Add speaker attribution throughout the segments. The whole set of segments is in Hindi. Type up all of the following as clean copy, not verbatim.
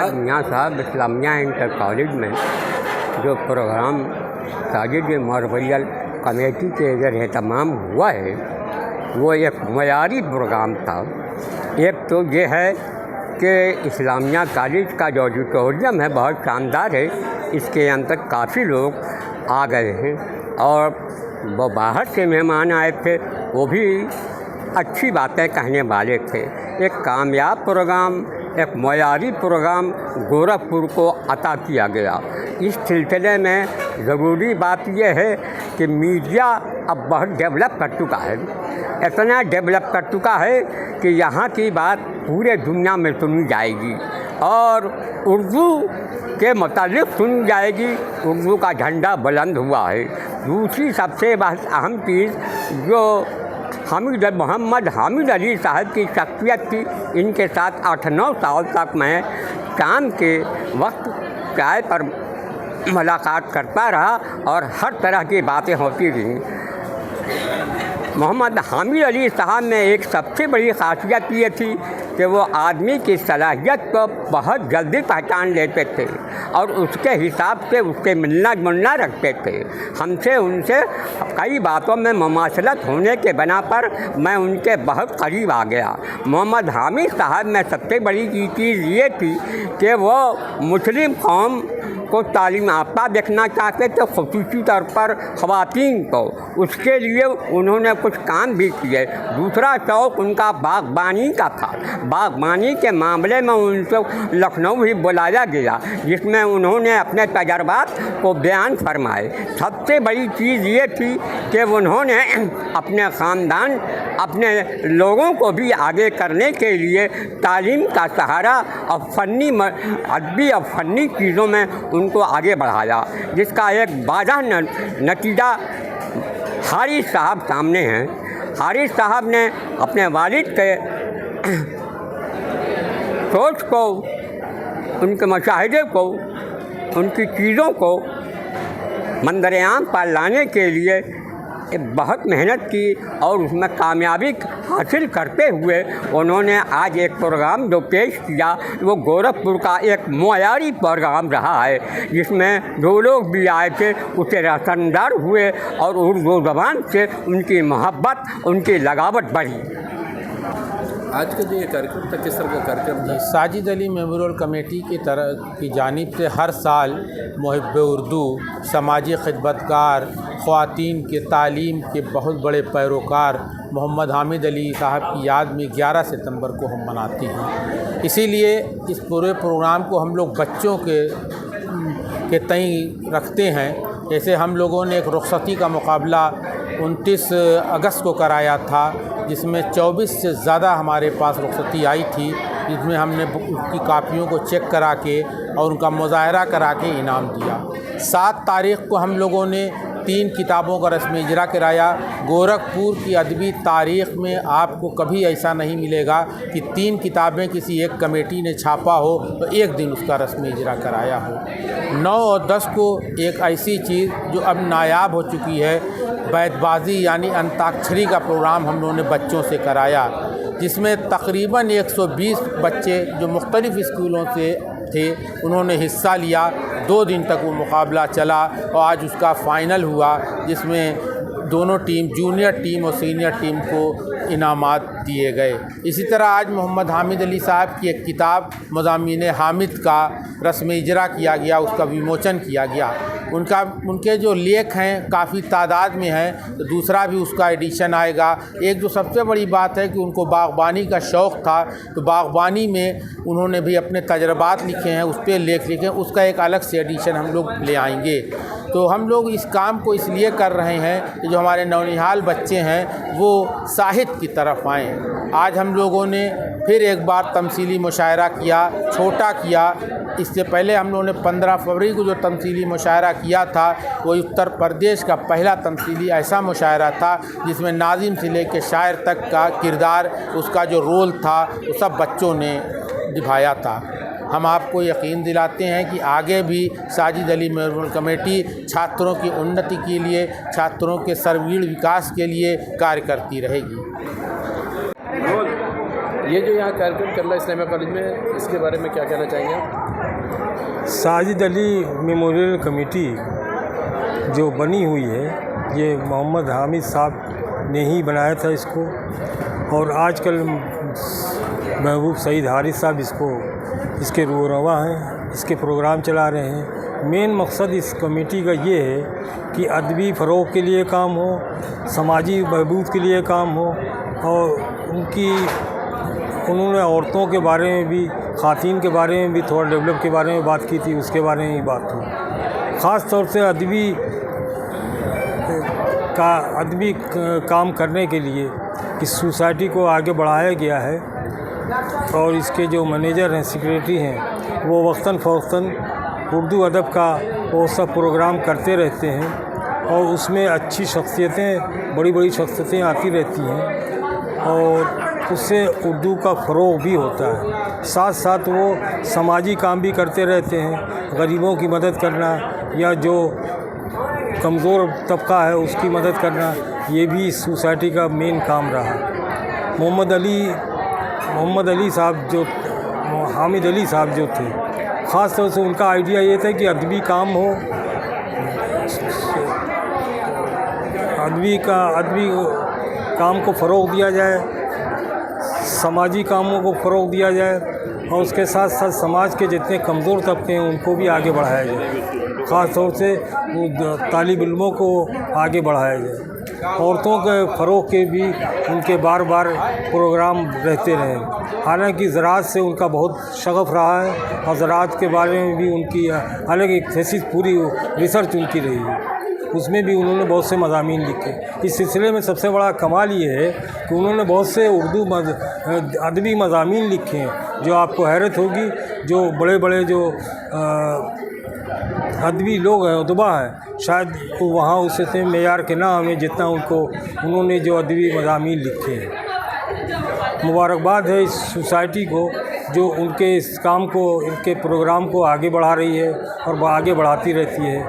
Speaker 1: बाद मियाँ साहब इस्लामिया इंटर कॉलेज में जो प्रोग्राम साजिद मरवैयल कमेटी के ज़रिए तमाम हुआ है वो एक मयारी प्रोग्राम था। एक तो ये है कि इस्लामिया कॉलेज का जो ऑडिटोरियम है बहुत शानदार है, इसके अंदर काफ़ी लोग आ गए हैं और वो बाहर से मेहमान आए थे, वो भी अच्छी बातें कहने वाले थे। एक कामयाब प्रोग्राम, एक मयारी प्रोग्राम गोरखपुर को अता किया गया। इस सिलसिले में ज़रूरी बात यह है कि मीडिया अब बहुत डेवलप कर चुका है, इतना डेवलप कर चुका है कि यहाँ की बात पूरे दुनिया में सुनी जाएगी और उर्दू के मुतालिक सुनी जाएगी। उर्दू का झंडा बुलंद हुआ है। दूसरी सबसे अहम चीज़ जो मोहम्मद हामिद अली साहब की शख्सियत थी, इनके साथ 8-9 साल तक मैं शाम के वक्त चाय पर मुलाकात करता रहा और हर तरह की बातें होती रहीं। मोहम्मद हामिद अली साहब में एक सबसे बड़ी ख़ासियत ये थी कि वो आदमी की सलाहियत को बहुत जल्दी पहचान लेते थे और उसके हिसाब से उससे मिलना जुलना रखते थे। हमसे उनसे कई बातों में मुमासलत होने के बना पर मैं उनके बहुत करीब आ गया। मोहम्मद हामिद साहब में सबसे बड़ी चीज़ ये थी कि वो मुस्लिम कौम को तालीम याफ्ता देखना चाहते थे, ख़ुसूसी तौर पर ख़वातीन को। उसके लिए उन्होंने कुछ काम भी किए। दूसरा शौक़ उनका बागबानी का था। बागबानी के मामले में उनको लखनऊ भी बुलाया गया, जिसमें उन्होंने अपने तजर्बात को बयान फरमाए। सबसे बड़ी चीज़ ये थी कि उन्होंने अपने ख़ानदान, अपने लोगों को भी आगे करने के लिए तालीम का सहारा और फ़न्नी अदबी और फ़न्नी चीज़ों में उनको आगे बढ़ाया, जिसका एक वाज़ह नतीजा हारिस साहब सामने हैं। हारिस साहब ने अपने वालिद के सोच को, उनके मुशाहिदे को, उनकी चीज़ों को मंजर-ए-आम पर लाने के लिए बहुत मेहनत की और उसमें कामयाबी हासिल करते हुए उन्होंने आज एक प्रोग्राम जो पेश किया वो गोरखपुर का एक मयारी प्रोग्राम रहा है, जिसमें जो लोग भी आए थे उसे रसनदार हुए और उर्दू ज़बान से उनकी मोहब्बत, उनकी लगावट बढ़ी।
Speaker 2: आज का जो ये कार्यक्रम था, किस तरह का कार्यक्रम था?
Speaker 3: साजिद अली मेमोरियल कमेटी की जानिब से हर साल मुहिब्ब उर्दू, समाजी खिदमतगार, ख़वातीन के तालीम के बहुत बड़े पैरोकार मोहम्मद हामिद अली साहब की याद में 11 सितंबर को हम मनाते हैं। इसीलिए इस पूरे प्रोग्राम को हम लोग बच्चों के तय रखते हैं। जैसे हम लोगों ने एक रुखसती का मुकाबला 29 अगस्त को कराया था, जिसमें 24 से ज़्यादा हमारे पास रुखसती आई थी, जिसमें हमने उसकी कापियों को चेक करा के और उनका मुज़ाहरा करा के इनाम दिया। 7 तारीख़ को हम लोगों ने 3 किताबों का रस्म इजरा कराया। गोरखपुर की अदबी तारीख़ में आपको कभी ऐसा नहीं मिलेगा कि 3 किताबें किसी एक कमेटी ने छापा हो तो एक दिन उसका रस्म इजरा कराया हो। 9 और 10 को एक ऐसी चीज़ जो अब नायाब हो चुकी है, बैतबाजी यानी अंताक्षरी का प्रोग्राम हम लोगों ने बच्चों से कराया, जिसमें तकरीबन 120 बच्चे जो मुख्तलिफ़ स्कूलों से थे उन्होंने हिस्सा लिया। 2 दिन तक वो मुकाबला चला और आज उसका फ़ाइनल हुआ, जिसमें दोनों टीम, जूनियर टीम और सीनियर टीम को इनामात दिए गए। इसी तरह आज मोहम्मद हामिद अली साहब की एक किताब मज़ामीन हामिद का रस्म इजरा किया गया, उसका विमोचन किया गया। उनके जो लेख हैं काफ़ी तादाद में हैं, तो दूसरा भी उसका एडिशन आएगा। एक जो सबसे बड़ी बात है कि उनको बागबानी का शौक़ था, तो बागबानी में उन्होंने भी अपने तजर्बात लिखे हैं, उस पर लेख लिखे हैं, उसका एक अलग से एडिशन हम लोग ले आएंगे। तो हम लोग इस काम को इसलिए कर रहे हैं कि जो हमारे नौनिहाल बच्चे हैं वो साहित्य की तरफ आएँ। आज हम लोगों ने फिर एक बार तमसीली मुशायरा किया, छोटा किया। इससे पहले हम लोगों ने 15 फरवरी को जो तमसीली मुशायरा किया था वो उत्तर प्रदेश का पहला तमसीली ऐसा मुशायरा था जिसमें नाज़िम से लेकर शायर तक का किरदार, उसका जो रोल था वो सब बच्चों ने निभाया था। हम आपको यकीन दिलाते हैं कि आगे भी साजिद अली मेमोरियल कमेटी छात्रों की उन्नति के लिए, छात्रों के सर्वांगीण विकास के लिए कार्य करती रहेगी।
Speaker 2: ये जो यहाँ कार्यक्रम चल रहा है इस्लामिया कॉलेज में, इसके बारे में क्या कहना चाहेंगे आप?
Speaker 4: साजिद अली मेमोरियल कमेटी जो बनी हुई है, ये मोहम्मद हामिद साहब ने ही बनाया था इसको, और आजकल महबूब सईद हारिस साहब इसके रूरवा हैं, इसके प्रोग्राम चला रहे हैं। मेन मकसद इस कमेटी का ये है कि अदबी फ़रोग़ के लिए काम हो, समाजी बहबूद के लिए काम हो, और उन्होंने औरतों के बारे में भी, ख़वातीन के बारे में भी, थोड़ा डेवलप के बारे में बात की थी, उसके बारे में ही बात हो। ख़ास तौर से अदबी काम करने के लिए इस सोसाइटी को आगे बढ़ाया गया है, और इसके जो मैनेजर हैं, सेक्रेटरी हैं, वो वक्तन फ़वक्तन उर्दू अदब का वो सब प्रोग्राम करते रहते हैं, और उसमें अच्छी शख्सियतें, बड़ी बड़ी शख्सियतें आती रहती हैं, और उससे उर्दू का फ़रोग़ भी होता है। साथ साथ वो समाजी काम भी करते रहते हैं, गरीबों की मदद करना या जो कमज़ोर तबका है उसकी मदद करना, ये भी इस सोसाइटी का मेन काम रहा। मोहम्मद अली साहब जो, हामिद अली साहब जो थे, ख़ास तौर से उनका आइडिया ये था कि अदबी काम हो, अदबी काम को फ़रोग़ दिया जाए, समाजी कामों को फ़रोग़ दिया जाए, और उसके साथ साथ समाज के जितने कमज़ोर तबके हैं उनको भी आगे बढ़ाया जाए। ख़ास तौर से तालिब इल्मों को आगे बढ़ाया जाए। औरतों के फ़रोग़ के भी उनके बार बार प्रोग्राम रहते रहे। हालांकि ज़राअत से उनका बहुत शग़फ़ रहा है, और ज़राअत के बारे में भी उनकी अलग एक थीसिस, पूरी रिसर्च उनकी रही है, उसमें भी उन्होंने बहुत से मज़ामीन लिखे। इस सिलसिले में सबसे बड़ा कमाल ये है कि उन्होंने बहुत से उर्दू अदबी मज़ामीन लिखे हैं, जो आपको हैरत होगी। जो बड़े बड़े जो अदबी लोग हैं, उदबा हैं, शायद वो वहाँ उस मेयार के ना हमें जितना उन्होंने जो अदबी मज़ामीन लिखे हैं। मुबारकबाद है इस सोसाइटी को जो उनके इस काम को, इनके प्रोग्राम को आगे बढ़ा रही है और आगे बढ़ाती रहती है।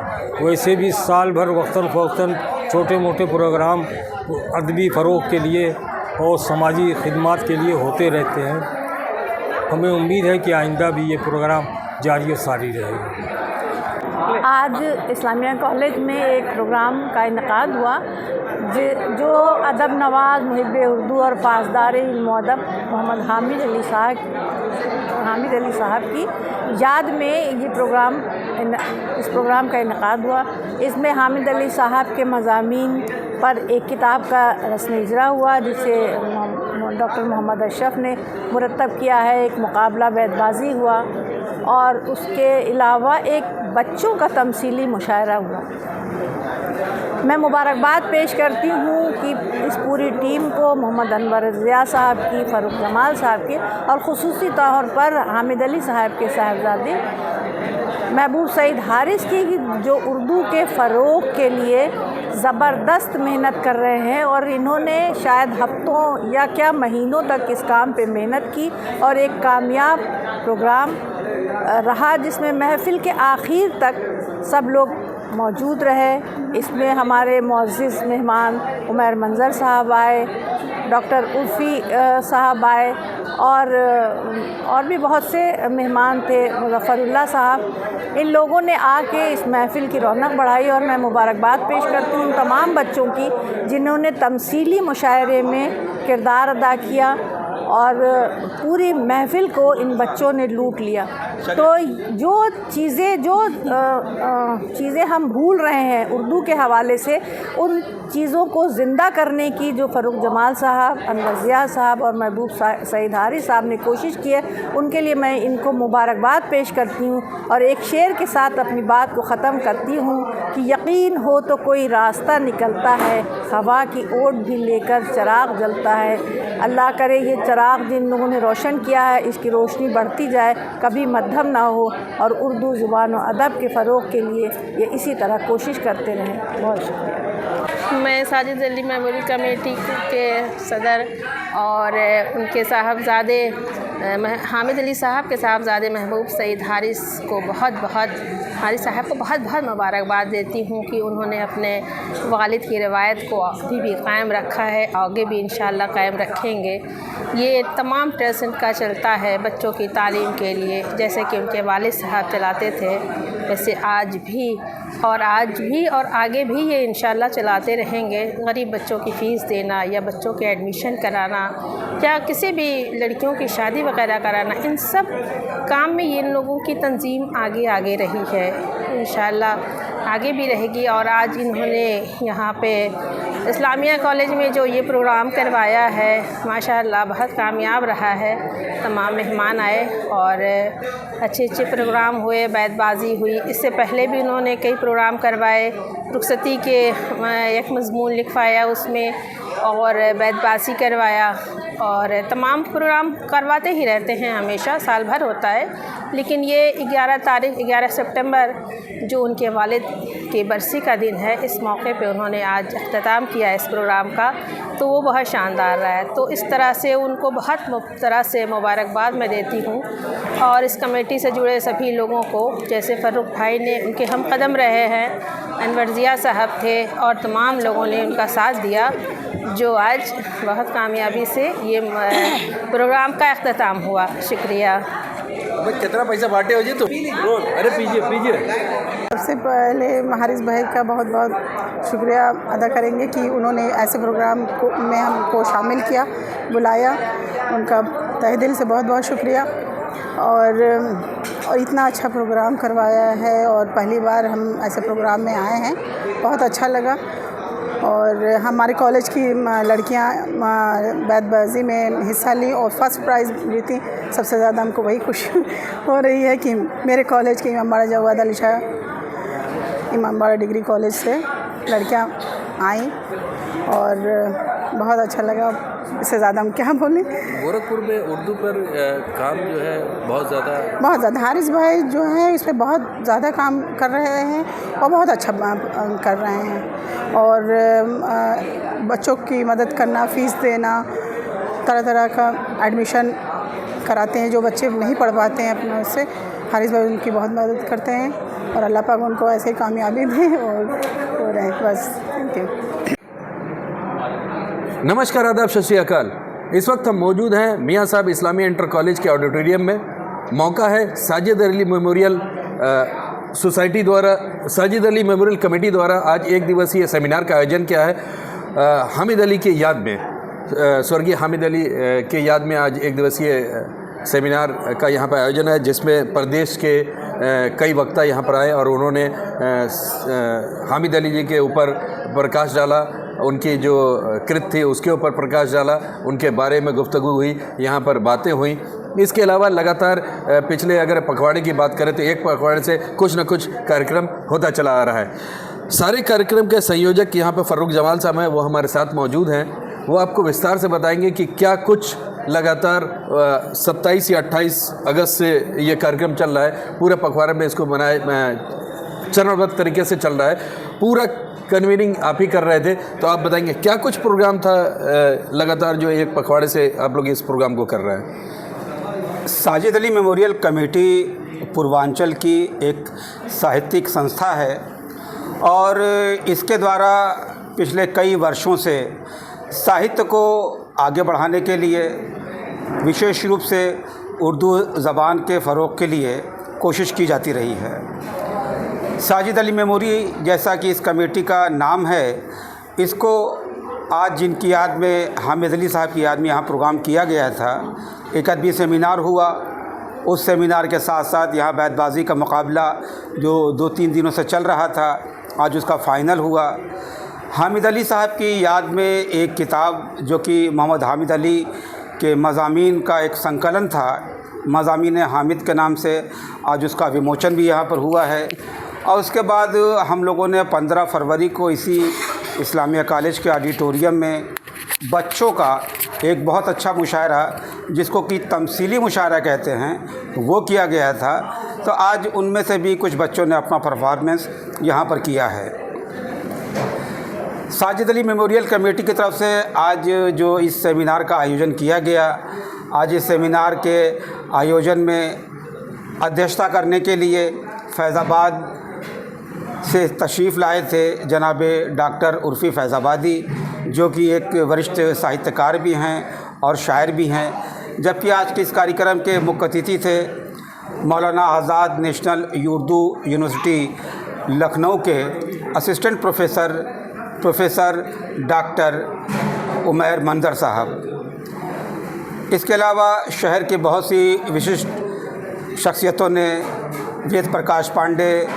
Speaker 4: वैसे भी साल भर वक्तन फ़वक्तन छोटे मोटे प्रोग्राम अदबी फ़रोग़ के लिए और समाजी खिदमात के लिए होते रहते हैं। हमें उम्मीद है कि आइंदा भी ये प्रोग्राम जारी और सारी रहेगा।
Speaker 5: आज इस्लामिया कॉलेज में एक प्रोग्राम का इनेकाद हुआ जो अदब नवाज़, मुहिब उर्दू और पासदार इल्म अदब मोहम्मद हामिद अली साहब की याद में इस प्रोग्राम का इनेकाद हुआ। इसमें हामिद अली साहब के मज़ामीन पर एक किताब का रस्म इजरा हुआ, जिसे डॉक्टर मोहम्मद अशरफ ने मुरतब किया है। एक मुकाबला बैतबाजी हुआ, और उसके अलावा एक बच्चों का तमसीली मुशायरा हुआ। मैं मुबारकबाद पेश करती हूँ कि इस पूरी टीम को, मोहम्मद अनवर ज़िया साहब की, फ़ारूक जमाल साहब की, और ख़ुसूसी तौर पर हामिद अली साहब के साहबजादे महबूब सईद हारिस की, जो उर्दू के फ़रोग़ के लिए ज़बरदस्त मेहनत कर रहे हैं। और इन्होंने शायद हफ्तों या क्या महीनों तक इस काम पे मेहनत की, और एक कामयाब प्रोग्राम रहा जिसमें महफ़िल के आखिर तक सब लोग मौजूद रहे। इसमें हमारे मुअज़्ज़िज़ मेहमान उमैर मंज़र साहब आए, डॉक्टर उर्फ़ी साहब आए, और भी बहुत से मेहमान थे, मुज़फ़्फ़रुल्लाह साहब। इन लोगों ने आके इस महफ़िल की रौनक बढ़ाई, और मैं मुबारकबाद पेश करती हूँ तमाम बच्चों की जिन्होंने तमसीली मुशायरे में किरदार अदा किया, और पूरी महफ़िल को इन बच्चों ने लूट लिया। तो जो चीज़ें हम भूल रहे हैं उर्दू के हवाले से, उन चीज़ों को ज़िंदा करने की जो फ़ारूक जमाल साहब, अनवर ज़िया साहब और महबूब सईद हारिस साहब ने कोशिश की है, उनके लिए मैं इनको मुबारकबाद पेश करती हूँ। और एक शेर के साथ अपनी बात को ख़त्म करती हूँ कि यकीन हो तो कोई रास्ता निकलता है, हवा की ओट भी लेकर चिराग जलता है। अल्लाह करे ये चिराग जिन लोगों ने रोशन किया है, इसकी रोशनी बढ़ती जाए, कभी मद्धम ना हो, और उर्दू ज़ुबान और अदब के फ़रोग़ के लिए ये इसी तरह कोशिश करते रहें। बहुत शुक्रिया।
Speaker 6: मैं साजिद अली मेमोरियल कमेटी के सदर और उनके साहबजादे हामिद अली साहब के साहबजादे महबूब सईद हारिस को हारिस साहब को बहुत बहुत मुबारकबाद देती हूँ कि उन्होंने अपने वालिद की रवायत को अभी भी कायम रखा है, आगे भी इंशाअल्लाह कायम रखेंगे। ये तमाम ट्रस्ट इनका चलता है बच्चों की तालीम के लिए, जैसे कि उनके वालिद साहब चलाते थे, वैसे आज भी और आगे भी ये इंशाअल्लाह चलाते रहेंगे। गरीब बच्चों की फ़ीस देना या बच्चों के एडमिशन कराना या किसी भी लड़कियों की शादी वगैरह कराना, इन सब काम में इन लोगों की तंजीम आगे रही है, इंशाअल्लाह आगे भी रहेगी। और आज इन्होंने यहाँ पे इस्लामिया कॉलेज में जो ये प्रोग्राम करवाया है, माशाअल्लाह बहुत कामयाब रहा है। तमाम मेहमान आए और अच्छे प्रोग्राम हुए, बैतबाजी हुई। इससे पहले भी उन्होंने कई प्रोग्राम करवाए, रुखसती के एक मज़मून लिखवाया उसमें और बैतबाजी करवाया, और तमाम प्रोग्राम करवाते ही रहते हैं, हमेशा साल भर होता है। लेकिन ये 11 सितंबर जो उनके वालिद की बरसी का दिन है, इस मौके पे उन्होंने आज अख्ताम किया इस प्रोग्राम का, तो वो बहुत शानदार रहा है। तो इस तरह से उनको बहुत तरह से मुबारकबाद मैं देती हूँ। और इस कमेटी से जुड़े सभी लोगों को, जैसे फ़र्रुख भाई ने उनके हम कदम रहे हैं, अनवर ज़िया साहब थे और तमाम लोगों ने उनका साथ दिया, जो आज बहुत कामयाबी से ये प्रोग्राम का अख्ताम हुआ। शुक्रिया।
Speaker 2: कितना पैसा बांटे हो जी तो? अरे पीजिए।
Speaker 7: सबसे पहले हारिस भाई का बहुत बहुत शुक्रिया अदा करेंगे कि उन्होंने ऐसे प्रोग्राम में हमको शामिल किया, बुलाया। उनका तहे दिल से बहुत बहुत शुक्रिया। और इतना अच्छा प्रोग्राम करवाया है और पहली बार हम ऐसे प्रोग्राम में आए हैं, बहुत अच्छा लगा। और हमारे कॉलेज की लड़कियां बैतबाजी में हिस्सा ली और फर्स्ट प्राइज़ जीती। सबसे ज़्यादा हमको वही खुशी हो रही है कि मेरे कॉलेज के इमामबाड़ा जवाद अली शाह इमामबाड़ा डिग्री कॉलेज से लड़कियां आईं और बहुत अच्छा लगा। इससे ज़्यादा हम क्या बोलें।
Speaker 2: गोरखपुर में उर्दू पर काम जो है बहुत ज़्यादा
Speaker 7: हारिस भाई जो है इस पर बहुत ज़्यादा काम कर रहे हैं और बहुत अच्छा कर रहे हैं। और बच्चों की मदद करना, फ़ीस देना, तरह तरह का एडमिशन कराते हैं जो बच्चे नहीं पढ़ पाते हैं अपने उससे, हारिस भाई उनकी बहुत मदद करते हैं। और अल्लाह पाक उनको ऐसे ही कामयाबी दें और रहें। बस थैंक यू।
Speaker 2: नमस्कार, आदाब, सत श्री अकाल। इस वक्त हम मौजूद हैं मियाँ साहब इस्लामिया इंटर कॉलेज के ऑडिटोरियम में। मौका है साजिद अली मेमोरियल सोसाइटी द्वारा, साजिद अली मेमोरियल कमेटी द्वारा आज एक दिवसीय सेमिनार का आयोजन किया है हामिद अली के याद में, स्वर्गीय हामिद अली के याद में आज एक दिवसीय सेमिनार का यहाँ पर आयोजन है, जिसमें प्रदेश के कई वक्ता यहाँ पर आए और उन्होंने हामिद अली जी के ऊपर प्रकाश डाला, उनकी जो कृत थी उसके ऊपर प्रकाश डाला, उनके बारे में गुफ्तगू हुई, यहाँ पर बातें हुई। इसके अलावा लगातार पिछले अगर पखवाड़े की बात करें तो एक पखवाड़े से कुछ न कुछ कार्यक्रम होता चला आ रहा है। सारे कार्यक्रम के संयोजक यहाँ पर फ़र्रुख जमाल साहब हैं, वो हमारे साथ मौजूद हैं। वो आपको विस्तार से बताएंगे कि क्या कुछ लगातार 27 या 28 अगस्त से ये कार्यक्रम चल रहा है, पूरे पखवाड़े में इसको चरणबद्ध तरीके से चल रहा है। पूरा कन्वीनिंग आप ही कर रहे थे, तो आप बताएंगे क्या कुछ प्रोग्राम था लगातार जो एक पखवाड़े से आप लोग इस प्रोग्राम को कर रहे हैं?
Speaker 8: साजिद अली मेमोरियल कमेटी पूर्वांचल की एक साहित्यिक संस्था है और इसके द्वारा पिछले कई वर्षों से साहित्य को आगे बढ़ाने के लिए, विशेष रूप से उर्दू ज़बान के फ़रोग़ के लिए कोशिश की जाती रही है। साजिद अली मेमोरी, जैसा कि इस कमेटी का नाम है, इसको आज जिनकी याद में, हामिद अली साहब की याद में यहाँ प्रोग्राम किया गया था। एक अदबी सेमिनार हुआ, उस सेमिनार के साथ साथ यहाँ बैतबाजी का मुकाबला जो 2-3 दिनों से चल रहा था, आज उसका फ़ाइनल हुआ। हामिद अली साहब की याद में एक किताब जो कि मोहम्मद हामिद अली के मज़ामीन का एक संकलन था, मज़ामीन हामिद के नाम से, आज उसका विमोचन भी यहाँ पर हुआ है। और उसके बाद हम लोगों ने 15 फरवरी को इसी इस्लामिया कॉलेज के ऑडिटोरियम में बच्चों का एक बहुत अच्छा मुशायरा, जिसको कि तमसीली मुशायरा कहते हैं, वो किया गया था। तो आज उनमें से भी कुछ बच्चों ने अपना परफॉर्मेंस यहाँ पर किया है। साजिद अली मेमोरियल कमेटी की तरफ से आज जो इस सेमिनार का आयोजन किया गया, आज इस सेमिनार के आयोजन में अध्यक्षता करने के लिए फैज़ाबाद से तशरीफ़ लाए थे जनाब डॉक्टर उर्फ़ी फैज़ाबादी, जो कि एक वरिष्ठ साहित्यकार भी हैं और शायर भी हैं। जबकि आज के इस कार्यक्रम के मुख्य अतिथि थे मौलाना आज़ाद नेशनल उर्दू यूनिवर्सिटी लखनऊ के असिस्टेंट प्रोफेसर डॉक्टर उमैर मंदर साहब। इसके अलावा शहर के बहुत सी विशिष्ट शख्सियतों ने वेद प्रकाश पांडे,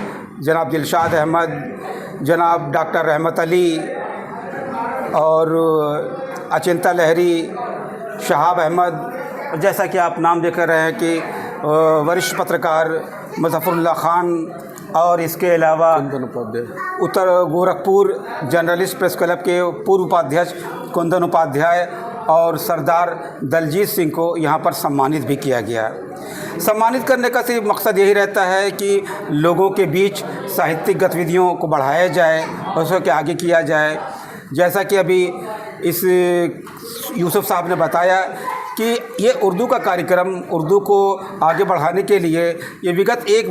Speaker 8: जनाब दिलशाद अहमद, जनाब डॉक्टर रहमत अली और अचिंता लहरी, शहाब अहमद, जैसा कि आप नाम देकर रहे हैं कि वरिष्ठ पत्रकार मुज़फ़्फ़रुल्लाह खान, और इसके अलावा उत्तर गोरखपुर जर्नलिस्ट प्रेस क्लब के पूर्व उपाध्यक्ष कुंदन उपाध्याय और सरदार दलजीत सिंह को यहाँ पर सम्मानित भी किया गया। सम्मानित करने का सिर्फ मकसद यही रहता है कि लोगों के बीच साहित्यिक गतिविधियों को बढ़ाया जाए और उसको आगे किया जाए। जैसा कि अभी इस यूसुफ साहब ने बताया कि ये उर्दू का कार्यक्रम उर्दू को आगे बढ़ाने के लिए ये विगत एक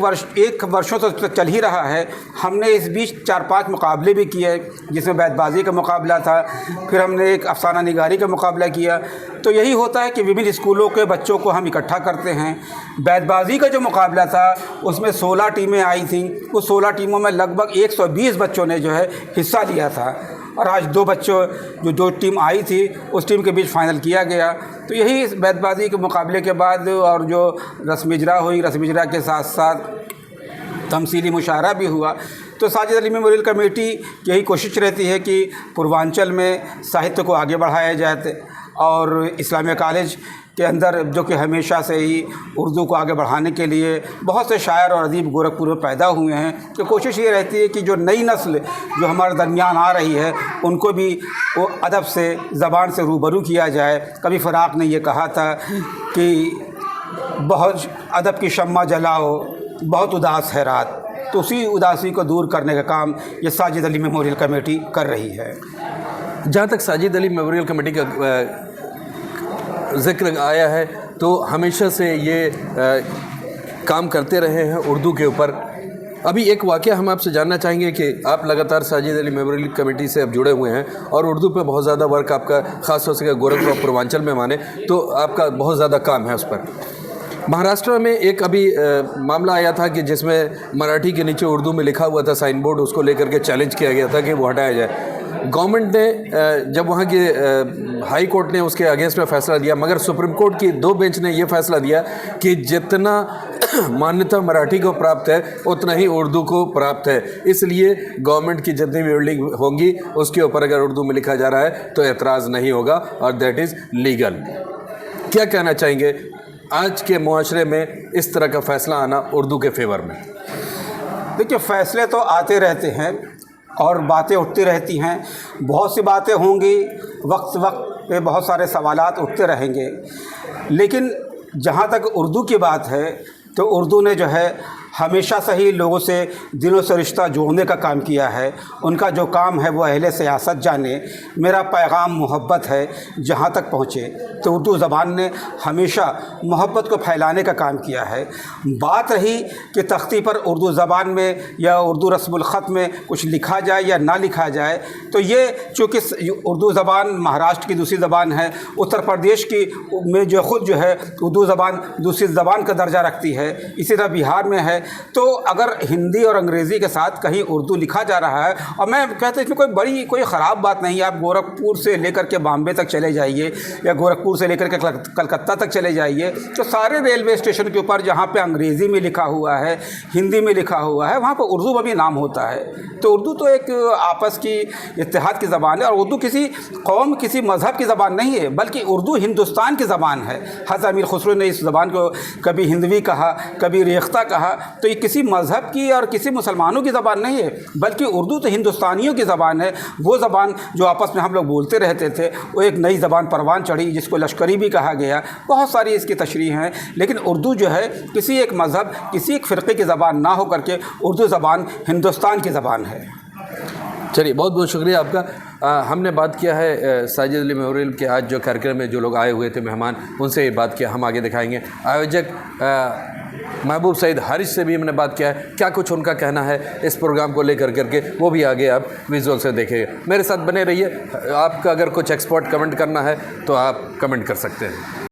Speaker 8: वर्षों से चल ही रहा है। हमने इस बीच 4-5 मुकाबले भी किए, जिसमें बैतबाजी का मुकाबला था, फिर हमने एक अफसाना निगारी का मुकाबला किया। तो यही होता है कि विभिन्न स्कूलों के बच्चों को हम इकट्ठा करते हैं। बैतबाजी का जो मुकाबला था उसमें 16 टीमें आई थीं। उस 16 टीमों में लगभग 120 बच्चों ने जो है हिस्सा लिया था, और आज 2 बच्चों जो टीम आई थी उस टीम के बीच फाइनल किया गया। तो यही इस बैतबाजी के मुकाबले के बाद और जो रस्म इजरा हुई, रस्म इजरा के साथ साथ तमसीली मुशायरा भी हुआ। तो साजिद अली मेमोरियल कमेटी की यही कोशिश रहती है कि पूर्वांचल में साहित्य को आगे बढ़ाया जाए, और इस्लामिया कॉलेज के अंदर जो कि हमेशा से ही उर्दू को आगे बढ़ाने के लिए बहुत से शायर और अदीब गोरखपुर में पैदा हुए हैं। तो कोशिश ये रहती है कि जो नई नस्ल जो हमारे दरमियान आ रही है उनको भी वो अदब से, ज़बान से रूबरू किया जाए। कभी फ़राक़ ने ये कहा था कि बहुत अदब की शम्मा जलाओ, बहुत उदास है रात। तो उसी उदासी को दूर करने का काम ये साजिद अली मेमोरियल कमेटी कर रही है।
Speaker 2: जहाँ तक साजिद अली मेमोरियल कमेटी का ज़िक्र आया है, तो हमेशा से ये काम करते रहे हैं उर्दू के ऊपर। अभी एक वाक़या हम आपसे जानना चाहेंगे कि आप लगातार साजिद अली मेमोरियल कमेटी से अब जुड़े हुए हैं और उर्दू पे बहुत ज़्यादा वर्क आपका, ख़ास तौर से गोरखपुर और पूर्वांचल में माने तो आपका बहुत ज़्यादा काम है उस पर। महाराष्ट्र में एक अभी मामला आया था कि जिसमें मराठी के नीचे उर्दू में लिखा हुआ था साइन बोर्ड, उसको लेकर के चैलेंज किया गया था कि वो हटाया जाए। गवर्नमेंट ने जब वहाँ के हाई कोर्ट ने उसके अगेंस्ट में फ़ैसला दिया, मगर सुप्रीम कोर्ट की 2 बेंच ने ये फ़ैसला दिया कि जितना मान्यता मराठी को प्राप्त है उतना ही उर्दू को प्राप्त है। इसलिए गवर्नमेंट की जितनी भी बिल्डिंग होंगी उसके ऊपर अगर उर्दू में लिखा जा रहा है तो एतराज़ नहीं होगा, और दैट इज़ लीगल। क्या कहना चाहेंगे आज के मुआशरे में इस तरह का फ़ैसला आना उर्दू के फेवर में?
Speaker 8: देखिए, फ़ैसले तो आते रहते हैं और बातें उठती रहती हैं। बहुत सी बातें होंगी, वक्त पे बहुत सारे सवालात उठते रहेंगे, लेकिन जहाँ तक उर्दू की बात है तो उर्दू ने जो है हमेशा से ही लोगों से दिलों से रिश्ता जोड़ने का काम किया है। उनका जो काम है वो अहले सियासत जाने, मेरा पैगाम मोहब्बत है जहाँ तक पहुँचे। तो उर्दू ज़बान ने हमेशा मोहब्बत को फैलाने का काम किया है। बात रही कि तख्ती पर उर्दू ज़बान में या उर्दू रस्मुल ख़त में कुछ लिखा जाए या ना लिखा जाए, तो ये चूँकि उर्दू ज़बान महाराष्ट्र की दूसरी ज़बान है, उत्तर प्रदेश की में जो ख़ुद जो है उर्दू ज़बान दूसरी ज़बान का दर्जा रखती है, इसी तरह बिहार में है। तो अगर हिंदी और अंग्रेज़ी के साथ कहीं उर्दू लिखा जा रहा है, और मैं कहता हूँ इसमें कोई ख़राब बात नहीं है। आप गोरखपुर से लेकर के बॉम्बे तक चले जाइए या गोरखपुर से लेकर के कलकत्ता तक चले जाइए, तो सारे रेलवे स्टेशन के ऊपर जहाँ पे अंग्रेज़ी में लिखा हुआ है, हिंदी में लिखा हुआ है, वहाँ पर उर्दू में भी नाम होता है। तो उर्दू तो एक आपस की इत्तेहाद की ज़बान है, और उर्दू किसी कौम, किसी मज़हब की ज़बान नहीं है, बल्कि उर्दू हिंदुस्तान की ज़बान है। हज़रत अमीर खुसरो ने इस ज़बान को कभी हिंदवी कहा, कभी रेख्ता कहा। तो ये किसी मज़हब की और किसी मुसलमानों की ज़बान नहीं है, बल्कि उर्दू तो हिंदुस्तानियों की ज़बान है। वो ज़बान जो आपस में हम लोग बोलते रहते थे, वो एक नई ज़बान परवान चढ़ी जिसको लश्करी भी कहा गया। बहुत सारी इसकी तशरीह हैं, लेकिन उर्दू जो है किसी एक मज़हब, किसी एक फ़िरक़े की ज़बान ना हो करके उर्दू ज़बान हिंदुस्तान की ज़बान है।
Speaker 2: चलिए, बहुत बहुत शुक्रिया आपका। हमने बात किया है साजिद अली मेमोरियल के आज जो कार्यक्रम में जो लोग आए हुए थे मेहमान, उनसे ये बात किया, हम आगे दिखाएंगे। आयोजक महबूब सईद हारिस से भी हमने बात किया है, क्या कुछ उनका कहना है इस प्रोग्राम को लेकर करके, वो भी आगे आप विजुअल से देखेंगे। मेरे साथ बने रहिए। आपका अगर कुछ एक्सपर्ट कमेंट करना है तो आप कमेंट कर सकते हैं।